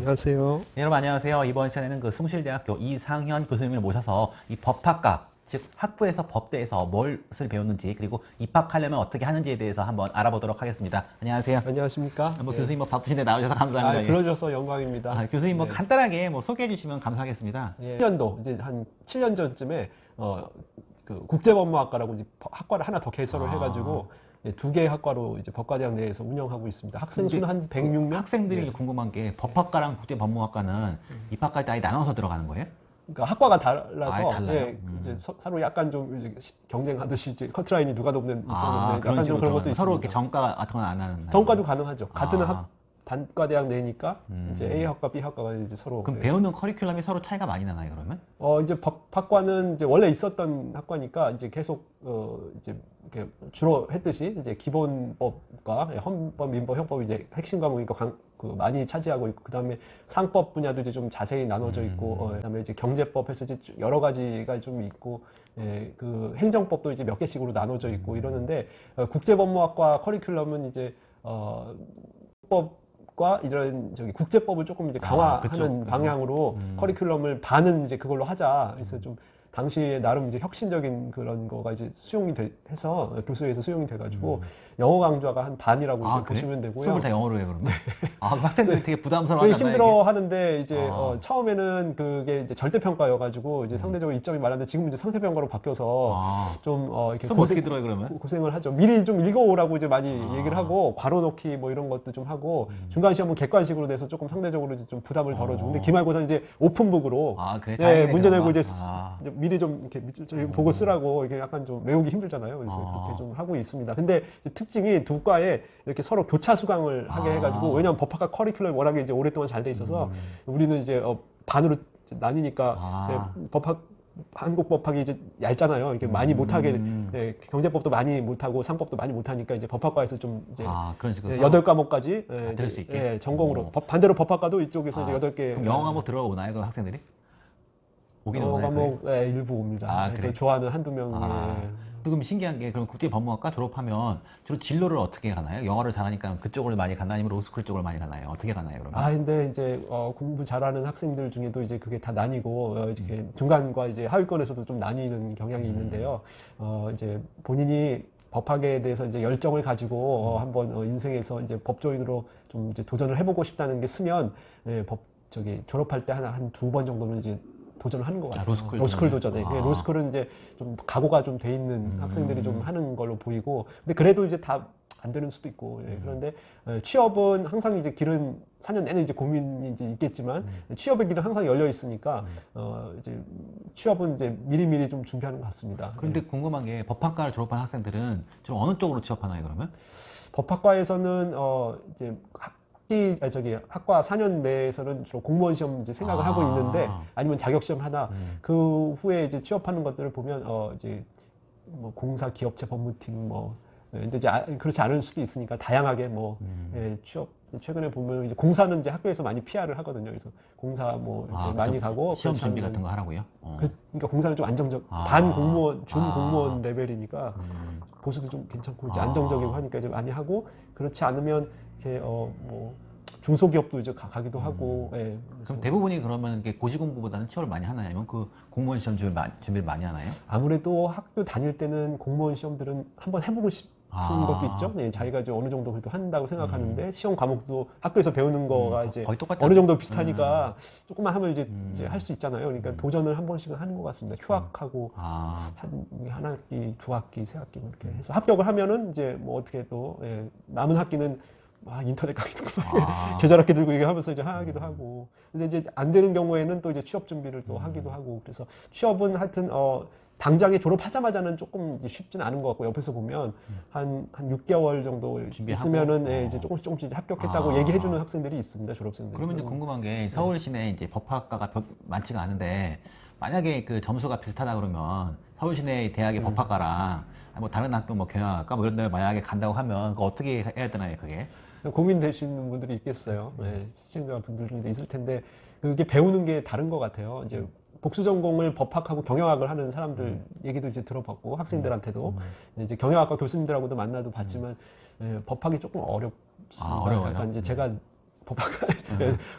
안녕하세요. 네, 여러분 안녕하세요. 이번 시간에는 그 숭실대학교 이상현 교수님을 모셔서 이 법학과, 즉 학부에서 법대에서 무엇을 배웠는지 그리고 입학하려면 어떻게 하는지에 대해서 한번 알아보도록 하겠습니다. 안녕하세요. 안녕하십니까? 교수님 바쁘신데 나오셔서 감사합니다. 불러주셔서 영광입니다. 교수님 간단하게 소개해 주시면 감사하겠습니다. 7년도 이제 한 7년 전쯤에 그 국제법무학과라고 이제 학과를 하나 더 개설을 해가지고 두 개의 학과로 이제 법과대학 내에서 운영하고 있습니다. 학생 수는 한 106명. 학생들이 궁금한 게 법학과랑 국제법무학과는 입학할 때 아예 나눠서 들어가는 거예요? 그러니까 학과가 달라서 달라요? 이제 서로 약간 좀 경쟁하듯이 이제 커트라인이 누가 높는 그런 좀 그런 것도 있습니다. 서로 이렇게 정가 같은 건 안 하는. 정과도 가능하죠. 같은 단과대학 내니까 이제 A 학과, B 학과가 이제 서로. 그럼 배우는 커리큘럼이 서로 차이가 많이 나나요, 그러면? 이제 법학과는 이제 원래 있었던 학과니까 이제 계속 이제 이렇게 주로 했듯이 이제 기본법과 헌법, 민법, 형법이 이제 핵심 과목이니까 많이 차지하고 있고, 그다음에 상법 분야도 이제 좀 자세히 나눠져 있고, 그다음에 이제 경제법 해서 이제 여러 가지가 좀 있고, 그 행정법도 이제 몇 개씩으로 나눠져 있고 이러는데, 국제법무학과 커리큘럼은 이제 법과 이런 국제법을 조금 이제 강화하는 방향으로 커리큘럼을 반은 이제 그걸로 하자. 그래서 좀 당시에 나름 이제 혁신적인 그런 거가 이제 해서 교수회에서 수용이 돼가지고 영어 강좌가 한 반이라고 이제 보시면 되고요. 수업을 다 영어로 해요, 그러면? 학생들이 되게 부담스러워하잖아요. 힘들어 하는데 이제 처음에는 그게 이제 절대평가여가지고 이제 상대적으로 이점이 많았는데 지금 이제 상대평가로 바뀌어서 좀 이렇게 어떻게 들어요, 그러면? 고생을 하죠. 미리 좀 읽어오라고 이제 많이 얘기를 하고 괄호 넣기 뭐 이런 것도 좀 하고 중간 시험은 객관식으로 돼서 조금 상대적으로 이제 좀 부담을 덜어주고, 근데 기말고사는 이제 오픈북으로 문제 내고 이제 미리 좀 이렇게 보고 쓰라고 이게 약간 좀 외우기 힘들잖아요. 그래서 그렇게 좀 하고 있습니다. 근데 특징이 두 과에 이렇게 서로 교차 수강을 하게 해가지고, 왜냐하면 법학과 커리큘럼이 워낙에 이제 오랫동안 잘 돼 있어서 우리는 이제 반으로 나뉘니까 한국 법학이 이제 얇잖아요. 이렇게 많이 못하게, 경제법도 많이 못하고 상법도 많이 못하니까 이제 법학과에서 좀 이제 그런 식으로 8과목까지 들을 수 있게 전공으로 반대로 법학과도 이쪽에서 이제 8개. 그럼 영어 과목 들어오나요, 그 학생들이? 영어 과목 일부 옵니다. 그래? 좋아하는 한두 명. 그럼 신기한 게, 그럼 국제법무학과 졸업하면 주로 진로를 어떻게 가나요? 영어를 잘하니까 그쪽을 많이 가나, 아니면 로스쿨 쪽을 많이 가나요? 어떻게 가나요, 그러면? 근데 이제 공부 잘하는 학생들 중에도 이제 그게 다 나뉘고, 이렇게 중간과 이제 하위권에서도 좀 나뉘는 경향이 있는데요. 이제 본인이 법학에 대해서 이제 열정을 가지고 한번 인생에서 이제 법조인으로 좀 이제 도전을 해보고 싶다는 게 쓰면 졸업할 때 한 두 번 정도는 이제 도전을 하는 것 같아요. 로스쿨 도전에. 로스쿨은 이제 좀 각오가 좀 돼 있는 학생들이 좀 하는 걸로 보이고, 근데 그래도 이제 다 안 되는 수도 있고. 그런데 취업은 항상 이제 길은 4년 내내 이제 고민이 이제 있겠지만 취업의 길은 항상 열려 있으니까 이제 취업은 이제 미리미리 좀 준비하는 것 같습니다. 그런데 궁금한 게, 법학과를 졸업한 학생들은 좀 어느 쪽으로 취업하나요, 그러면? 법학과에서는 이제 학과 4년 내에서는 주로 공무원 시험 이제 생각을 하고 있는데, 아니면 자격 시험 하나, 그 후에 이제 취업하는 것들을 보면 이제 뭐 공사, 기업체, 법무팀 근데 이제 그렇지 않을 수도 있으니까 다양하게 취업. 최근에 보면 이제 공사는 이제 학교에서 많이 PR을 하거든요. 그래서 공사 이제 많이 가고, 시험 준비 같은 거 하라고요? 그러니까 공사는 좀 안정적, 반 공무원, 준 공무원 레벨이니까 보수도 좀 괜찮고 이제 안정적이고 하니까 이제 많이 하고, 그렇지 않으면 이렇게 중소기업도 이제 가기도 하고. 그럼 대부분이 그러면 이렇게 고시 공부보다는 취업을 많이 하나요? 아니면 그 공무원 시험 준비를 많이 하나요? 아무래도 학교 다닐 때는 공무원 시험들은 한번 해보고 싶은 것도 있죠. 자기가 이제 어느 정도 그래도 한다고 생각하는데, 시험 과목도 학교에서 배우는 거가 이제 거의 똑같죠. 어느 정도 비슷하니까 조금만 하면 이제 할 수 있잖아요. 그러니까 도전을 한 번씩은 하는 것 같습니다. 휴학하고 한 학기, 두 학기, 세 학기 이렇게 해서 합격을 하면은 이제 어떻게 또 남은 학기는 인터넷 강의도 계절 학기 들고 얘기하면서 이제 하기도 하고. 근데 이제 안 되는 경우에는 또 이제 취업 준비를 또 하기도 하고. 그래서 취업은 하여튼 당장에 졸업하자마자는 조금 이제 쉽진 않은 것 같고, 옆에서 보면 한 6개월 정도 있으면은 이제 조금씩 이제 합격했다고 얘기해주는 학생들이 있습니다, 졸업생들. 그러면 이제 궁금한 게, 서울 시내 이제 법학과가 많지가 않은데, 만약에 그 점수가 비슷하다 그러면 서울 시내 대학의 법학과랑 다른 학교 경영학과 이런 데 만약에 간다고 하면 그거 어떻게 해야 되나요, 그게? 고민되시는 분들이 있겠어요. 시청자분들도 있을 텐데, 그게 배우는 게 다른 것 같아요. 이제 복수 전공을 법학하고 경영학을 하는 사람들 얘기도 이제 들어봤고, 학생들한테도 이제 경영학과 교수님들하고도 만나도 봤지만 법학이 조금 어렵습니다. 어려워요? 약간 이제 제가 법학과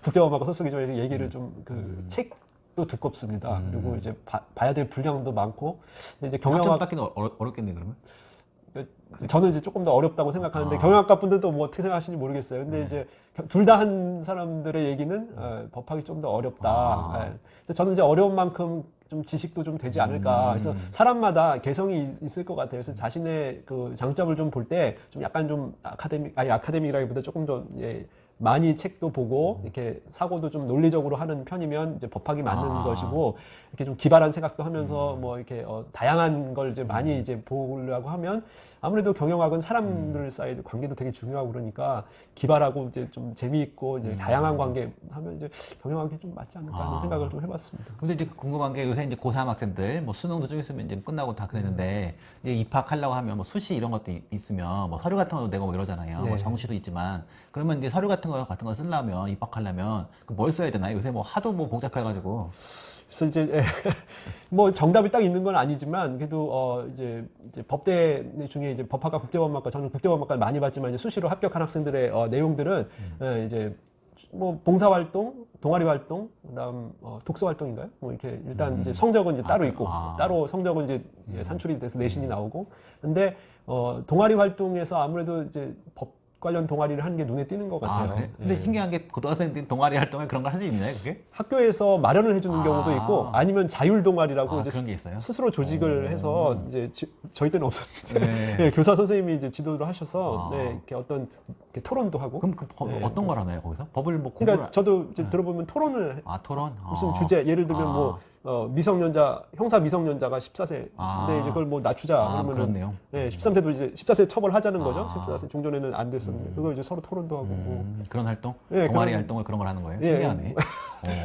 국제법학과 소속이 좀 얘기를 좀 그 책도 두껍습니다. 그리고 이제 봐야 될 분량도 많고 근데 이제 학점 경영학 받기는 어렵겠네 그러면. 저는 이제 조금 더 어렵다고 생각하는데 경영학과 분들도 뭐 어떻게 생각하시는지 모르겠어요. 근데 이제 둘 다 한 사람들의 얘기는 법학이 좀 더 어렵다. 그래서 저는 이제 어려운 만큼 좀 지식도 좀 되지 않을까. 그래서 사람마다 개성이 있을 것 같아요. 그래서 자신의 그 장점을 좀 볼 때 좀 약간 좀 아카데믹이라기보다 조금 더 많이 책도 보고 이렇게 사고도 좀 논리적으로 하는 편이면 이제 법학이 맞는 것이고 이렇게 좀 기발한 생각도 하면서 뭐 이렇게 다양한 걸 이제 많이 이제 보려고 하면 아무래도 경영학은 사람들 사이의 관계도 되게 중요하고 그러니까 기발하고 이제 좀 재미있고 이제 다양한 관계 하면 이제 경영학이 좀 맞지 않을까 하는 생각을 좀 해봤습니다. 근데 이제 궁금한 게 요새 이제 고3 학생들 뭐 수능도 좀 있으면 이제 끝나고 다 그랬는데 이제 입학하려고 하면 뭐 수시 이런 것도 있으면 뭐 서류 같은 것도 내고 뭐 이러잖아요. 뭐 정시도 있지만 그러면 이제 서류 같은 거 쓰려면 입학하려면 뭘 써야 되나요? 요새 뭐 하도 뭐 복잡해가지고. 그래서 이제 뭐 정답이 딱 있는 건 아니지만 그래도 이제 법대 중에 이제 법학과 국제법학과 저는 국제법학과를 많이 봤지만 이제 수시로 합격한 학생들의 내용들은 이제 뭐 봉사활동, 동아리활동, 그다음 독서활동인가요? 뭐 이렇게 일단 이제 성적은 이제 따로 있고 따로 성적은 이제 산출이 돼서 내신이 나오고 근데 동아리 활동에서 아무래도 이제 법 관련 동아리를 하는 게 눈에 띄는 것 같아요. 그래? 근데 신기한 게 고등학생들이 동아리 활동에 그런 걸 할 수 있나요, 그게? 학교에서 마련을 해주는 경우도 있고 아니면 자율 동아리라고 이제 그런 게 있어요? 스스로 조직을 해서 이제 저희 때는 없었는데 네, 교사 선생님이 이제 지도를 하셔서 네, 이렇게 어떤 이렇게 토론도 하고. 그럼 어떤 걸 하나요, 거기서? 법을 뭐 공부를. 그러니까 저도 이제 들어보면 토론을 토론? 무슨 주제 예를 들면 뭐 미성년자 형사 미성년자가 14세 근데 이제 그걸 뭐 낮추자 그러면 내용. 네, 13세도 이제 14세 처벌하자는 거죠. 14세 종전에는 안 됐었는데 그걸 이제 서로 토론도 하고 그런 활동? 예, 동아리 그런- 활동을 그런 걸 하는 거예요? 예. 신기하네.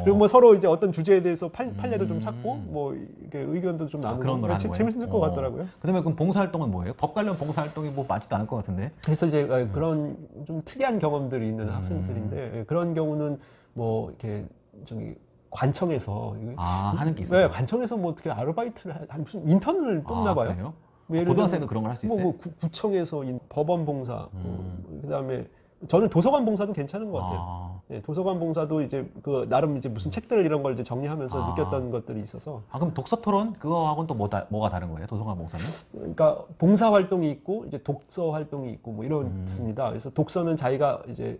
그리고 뭐 서로 이제 어떤 주제에 대해서 판례도 좀 찾고 뭐 이렇게 의견도 좀 나누고 그런 걸 하는 거예요? 재밌을 것 같더라고요. 그다음에 그럼 봉사활동은 뭐예요? 법 관련 봉사활동이 뭐 많지도 않을 것 같은데. 그래서 이제 그런 좀 특이한 경험들이 있는 학생들인데 그런 경우는 뭐 이렇게 저기 관청에서 하는 게 있어요? 네, 관청에서 뭐 어떻게 아르바이트를 무슨 인턴을 뽑나 봐요. 그래요? 뭐 예를 고등학생도 들면 그런 걸 할 수 있어요? 뭐 구청에서 법원 봉사, 그다음에 저는 도서관 봉사도 괜찮은 것 같아요. 예, 도서관 봉사도 이제 그 나름 이제 무슨 책들 이런 걸 이제 정리하면서 느꼈던 것들이 있어서. 그럼 독서 토론 그거하고는 또 뭐가 다른 거예요? 도서관 봉사는? 그러니까 봉사 활동이 있고 이제 독서 활동이 있고 뭐 이렇습니다. 그래서 독서는 자기가 이제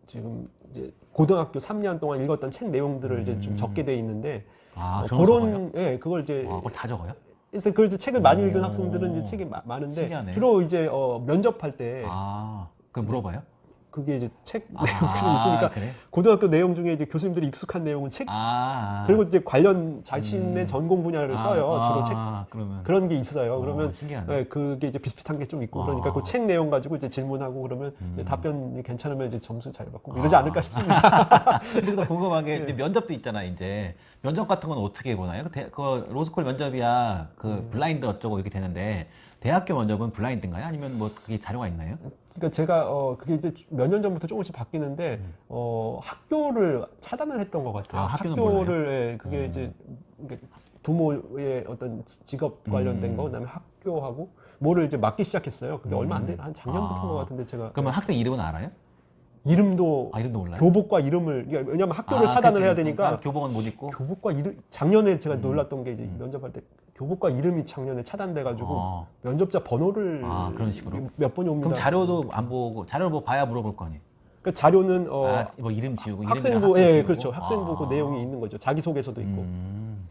지금 이제 고등학교 3년 동안 읽었던 책 내용들을 이제 좀 적게 돼 있는데 그런 거 적어요? 그런 그걸 이제 그걸 다 적어요? 그래서 그걸 이제 책을 많이 읽은 학생들은 이제 책이 많은데 신기하네요. 주로 이제 면접할 때 그걸 물어봐요? 그게 이제 책 내용들이 있으니까 그래? 고등학교 내용 중에 이제 교수님들이 익숙한 내용은 책 그리고 이제 관련 자신의 전공 분야를 써요. 주로 책 그러면 그런 게 있어요. 그러면 신기하네. 그게 이제 비슷비슷한 게 좀 있고 그러니까 그 책 내용 가지고 이제 질문하고 그러면 답변이 괜찮으면 이제 점수 잘 받고 이러지 않을까 싶습니다. 그래서 궁금한 게 이제 면접도 있잖아. 이제 면접 같은 건 어떻게 보나요? 그 로스쿨 면접이야 그 블라인드 어쩌고 이렇게 되는데 대학교 면접은 블라인드인가요? 아니면 뭐 그게 자료가 있나요? 그러니까 제가 그게 이제 몇 년 전부터 조금씩 바뀌는데 학교를 차단을 했던 것 같아요. 학교는 학교를 그게 이제 부모의 어떤 직업 관련된 거, 그다음에 학교하고 뭐를 이제 맡기 시작했어요. 그게 얼마 안 돼, 한 작년부터인 것 같은데 제가. 그러면 학생 이름은 알아요? 이름도 몰라요? 교복과 이름을 그러니까 왜냐하면 학교를 차단을 해야 되니까 교복은 못 입고 교복과 이름 작년에 제가 놀랐던 게 이제 면접할 때 교복과 이름이 작년에 차단돼가지고 면접자 번호를 그런 식으로? 몇 번이 옵니다. 그럼 자료도 안 보고 자료를 뭐 봐야 물어볼 거 아니에요? 그 자료는 뭐 이름 지우고 학생부 이름이랑 예 학교 그렇죠 지우고? 학생부 그 내용이 있는 거죠. 자기소개서도 있고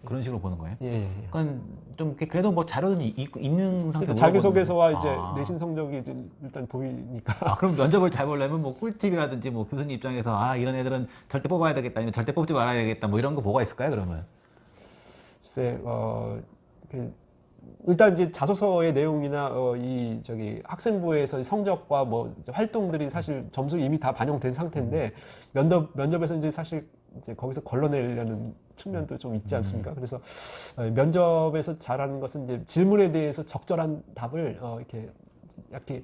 그런 식으로 보는 거예요? 예. 그러니까 좀 그래도 뭐 자료는 있는 상태로 자기소개서와 이제 내신 성적이 이제 일단 보이니까 그럼 면접을 잘 보려면 뭐 꿀팁이라든지 뭐 교수님 입장에서 이런 애들은 절대 뽑아야 되겠다 아니면 절대 뽑지 말아야 되겠다 뭐 이런 거 뭐가 있을까요 그러면? 글쎄 일단 이제 자소서의 내용이나 이 저기 학생부에서 성적과 뭐 이제 활동들이 사실 점수 이미 다 반영된 상태인데 면접에서 이제 사실 이제 거기서 걸러내려는 측면도 좀 있지 않습니까? 그래서 면접에서 잘하는 것은 이제 질문에 대해서 적절한 답을 이렇게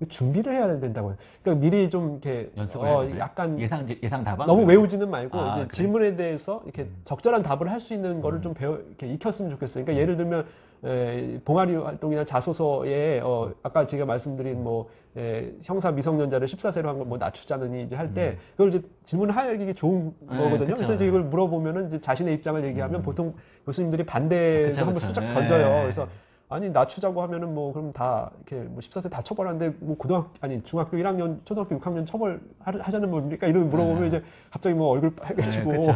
준비를 해야 된다고요. 그러니까 미리 좀 이렇게 연습을 약간 예상 답안 너무 외우지는 말고 이제 그래? 질문에 대해서 이렇게 적절한 답을 할 수 있는 거를 좀 이렇게 익혔으면 좋겠어요. 그러니까 예를 들면 봉화리 활동이나 자소서에 아까 제가 말씀드린 뭐 형사 미성년자를 14세로 한 걸 뭐 낮추자느니 이제 할 때 그걸 이제 질문하기 좋은 거거든요. 그쵸. 그래서 이제 이걸 물어보면은 이제 자신의 입장을 얘기하면 보통 교수님들이 반대도 그쵸, 한번 그쵸. 슬쩍 네. 던져요. 그래서 아니 낮추자고 하면은 뭐 그럼 다 이렇게 뭐 14세 다 처벌하는데 뭐 중학교 1학년 초등학교 6학년 처벌하자는 겁니까? 이런 물어보면 이제 갑자기 뭐 얼굴 빨개지고 그쵸.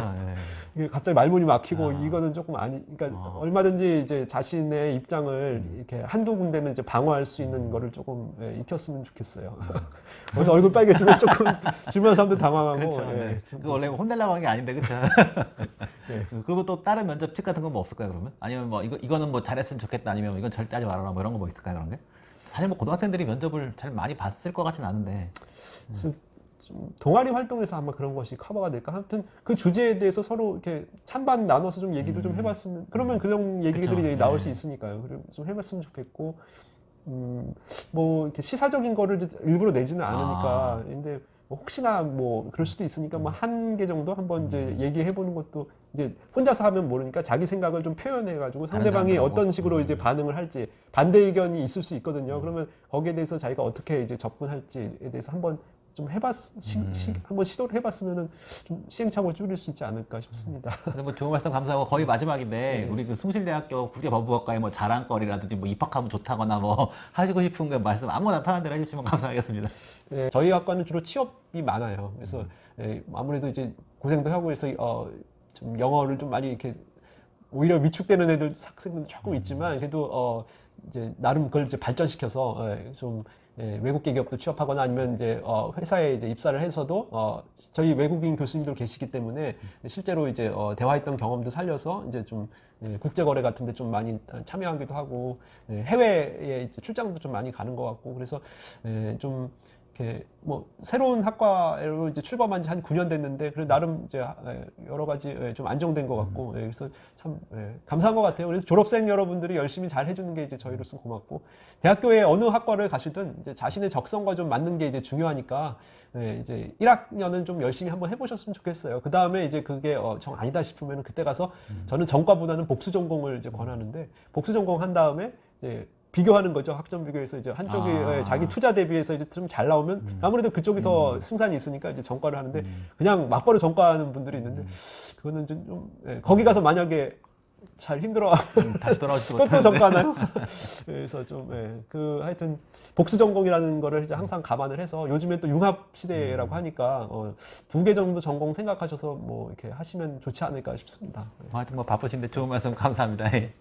이게 갑자기 말문이 막히고 아. 이거는 조금 그러니까 얼마든지 이제 자신의 입장을 이렇게 한두 군데는 이제 방어할 수 있는 거를 조금 익혔으면 좋겠어요. 그래서 얼굴 빨개지면 조금 질문하는 사람도 당황하고. 그렇죠. 예, 좀 그 원래 혼내려고 한 게 아닌데, 그쵸? 예. 그리고 또 다른 면접 팁 같은 건 뭐 없을까요, 그러면? 아니면 뭐 이거는 뭐 잘했으면 좋겠다, 아니면 이건 절대 하지 말아라, 뭐 이런 거 뭐 있을까요, 그런 게? 사실 뭐 고등학생들이 면접을 잘 많이 봤을 것 같진 않은데. 좀 동아리 활동에서 아마 그런 것이 커버가 될까? 아무튼 그 주제에 대해서 서로 이렇게 찬반 나눠서 좀 얘기도 좀 해봤으면 그러면 그런 얘기들이 그쵸. 이제 나올 수 네. 있으니까요. 그리고 좀 해봤으면 좋겠고 뭐 이렇게 시사적인 거를 일부러 내지는 않으니까 근데 뭐 혹시나 뭐 그럴 수도 있으니까 뭐 한 개 정도 한번 이제 얘기해 보는 것도 이제 혼자서 하면 모르니까 자기 생각을 좀 표현해 가지고 상대방이 사람들하고. 어떤 식으로 이제 반응을 할지 반대 의견이 있을 수 있거든요. 그러면 거기에 대해서 자기가 어떻게 이제 접근할지에 대해서 한번 좀 한번 시도를 해봤으면은 좀 시행착오를 줄일 수 있지 않을까 싶습니다. 그래서 뭐 좋은 말씀 감사하고 거의 마지막인데 우리 그 숭실대학교 국제법학과의 뭐 자랑거리라든지 뭐 입학하면 좋다거나 뭐 하시고 싶은 거 말씀 아무거나 편한 대로 해주시면 감사하겠습니다. 네, 저희 학과는 주로 취업이 많아요. 그래서 아무래도 이제 고생도 하고 해서 좀 영어를 좀 많이 이렇게 오히려 위축되는 학생들도 조금 있지만 그래도 이제 나름 그걸 이제 발전시켜서 좀 외국계 기업도 취업하거나 아니면 이제 회사에 이제 입사를 해서도 저희 외국인 교수님들 계시기 때문에 실제로 이제 대화했던 경험도 살려서 이제 좀 국제 거래 같은데 좀 많이 참여하기도 하고 해외에 이제 출장도 좀 많이 가는 것 같고 그래서 좀 이렇게 뭐 새로운 학과로 이제 출범한 지 한 9년 됐는데 그래도 나름 이제 여러 가지 좀 안정된 것 같고 그래서 참 감사한 것 같아요. 그래서 졸업생 여러분들이 열심히 잘 해주는 게 이제 저희로서 고맙고 대학교에 어느 학과를 가시든 이제 자신의 적성과 좀 맞는 게 이제 중요하니까 이제 1학년은 좀 열심히 한번 해보셨으면 좋겠어요. 그 다음에 이제 그게 정 아니다 싶으면 그때 가서 저는 전과보다는 복수 전공을 이제 권하는데 복수 전공 한 다음에 이제 비교하는 거죠. 학점 비교해서 이제 한쪽이 자기 투자 대비해서 이제 좀 잘 나오면 아무래도 그쪽이 더 승산이 있으니까 이제 전과를 하는데 그냥 막바로 전과하는 분들이 있는데 그거는 좀 거기 가서 만약에 잘 힘들어하고 다시 돌아오지도 또 못하는데. 전과하나요? 그래서 좀 하여튼 복수 전공이라는 거를 이제 항상 감안을 해서 요즘에 또 융합 시대라고 하니까 2개 정도 전공 생각하셔서 뭐 이렇게 하시면 좋지 않을까 싶습니다. 하여튼 뭐 바쁘신데 좋은 말씀 감사합니다. 예.